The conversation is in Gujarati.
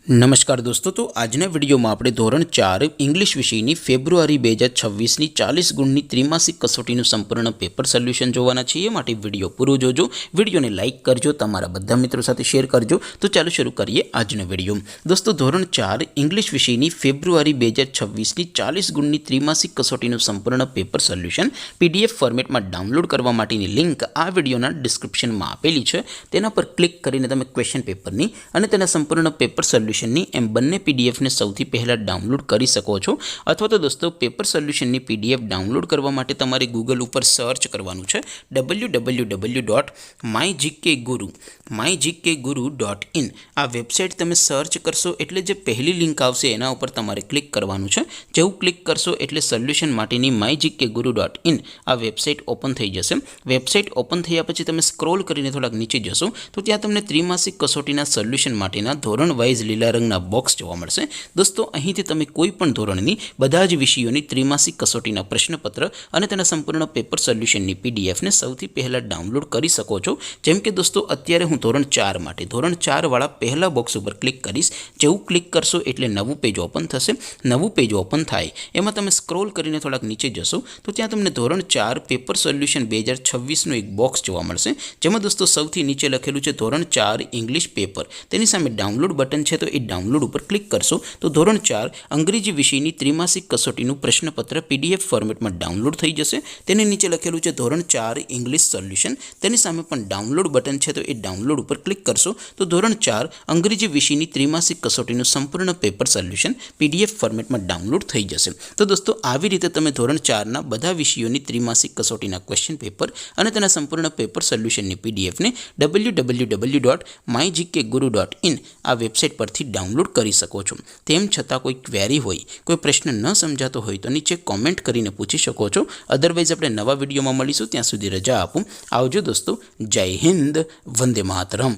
नमस्कार दोस्तों, तो આજના વિડીયોમાં આપણે ધોરણ 4 ઇંગ્લિશ વિષયની ફેબ્રુઆરી 2026ની 40 ગુણની ત્રિમાસિક કસોટીનું સંપૂર્ણ પેપર સોલ્યુશન જોવાના છીએ। માટે વિડીયો પૂરો જોજો, વિડીયોને લાઇક કરજો, તમારા બધા મિત્રો સાથે શેર કરજો। તો ચાલો શરૂ કરીએ આજનો વિડીયો। દોસ્તો, ધોરણ 4 ઇંગ્લિશ વિષયની ફેબ્રુઆરી 2026ની 40 ગુણની ત્રિમાસિક કસોટીનું સંપૂર્ણ પેપર સોલ્યુશન પીડીએફ ફોર્મેટમાં ડાઉનલોડ કરવા માટેની લિંક આ વિડીયોના ડિસ્ક્રિપ્શનમાં આપેલી છે। તેના પર ક્લિક કરીને તમે ક્વેશ્ચન પેપરની અને તેના સંપૂર્ણ પેપર સોલ્યુશન एम बने पीडीएफ ने सौथी पहला डाउनलॉड करी सको छो। अथवा तो दोस्तों पेपर सोल्यूशन नी पीडीएफ डाउनलॉड करवा माटे तमारे गूगल पर सर्च करवानुं छे www.mygkguru.in। आ वेबसाइट तमे सर्च करशो एटले जे पहली लिंक आवशे एना उपर तमारे क्लिक करवानुं छे। जेवुं क्लिक करशो एटले सोल्यूशन माटेनी mygkguru.in आ वेबसाइट ओपन थई जशे। वेबसाइट ओपन थया पछी तमे स्क्रॉल करीने थोड़ाक नीचे जशो तो त्यां तमने त्रिमासिक कसोटीना सोल्यूशन माटेना धोरण वाइज लीला रंगना बॉक्स जोवा मळशे। दोस्तों, અહીંથી તમે કોઈ પણ ધોરણની બધા જ વિષયોની ત્રિમાસિક કસોટીના પ્રશ્નપત્ર અને તેના સંપૂર્ણ પેપર સોલ્યુશનની પીડીએફને સૌથી પહેલા ડાઉનલોડ કરી શકો છો। જેમ કે દોસ્તો, અત્યારે હું ધોરણ 4 માટે ધોરણ 4 વાળા પહેલા બોક્સ ઉપર ક્લિક કરીશ। જેવું ક્લિક કરશો એટલે નવું પેજ ઓપન થશે। નવું પેજ ઓપન થાય એમાં તમે સ્ક્રોલ કરીને થોડાક નીચે જશો તો ત્યાં તમને ધોરણ 4 પેપર સોલ્યુશન 2026નું એક બોક્સ જોવા મળશે। જેમાં દોસ્તો સૌથી નીચે લખેલું છે ધોરણ 4 ઇંગ્લિશ પેપર। તેની સામે ડાઉનલોડ બટન છે, तो ये डाउनलॉड पर क्लिक करशो तो धोरण 4 अंग्रेजी विषयनी त्रिमासिक कसोटीનું प्रश्नपत्र पीडीएफ फॉर्मेट में डाउनलॉड थई जशे। तेनी नीचे लखेलुं छे धोरण 4 इंग्लिश सोल्यूशन। तेनी सामे पण डाउनलॉड बटन छे, तो ये डाउनलॉड पर क्लिक करशो तो धोरण 4 अंग्रेजी विषयनी त्रिमासिक कसोटीનું संपूर्ण पेपर सोल्यूशन पीडीएफ फॉर्मेट में डाउनलॉड थई जशे। तो दोस्तों, આવી રીતે તમે ધોરણ 4 ના બધા વિષયોની ત્રિમાસિક કસોટીના ક્વેશ્ચન પેપર અને તેના સંપૂર્ણ પેપર સોલ્યુશનની પીડીએફ ને www.mygkguru.in આ વેબસાઇટ પરથી डाउनलॉड करी सको छो। तेम छतां कोई क्वेरी होय, कोई प्रश्न न समजातो होय तो नीचे कॉमेंट करीने पूछी शको छो। अदरवाइज आपणे नवा विडियोमां मळीशुं, त्यां सुधी रजा आपो। आवजो दोस्तों। जय हिंद, वंदे मातरम।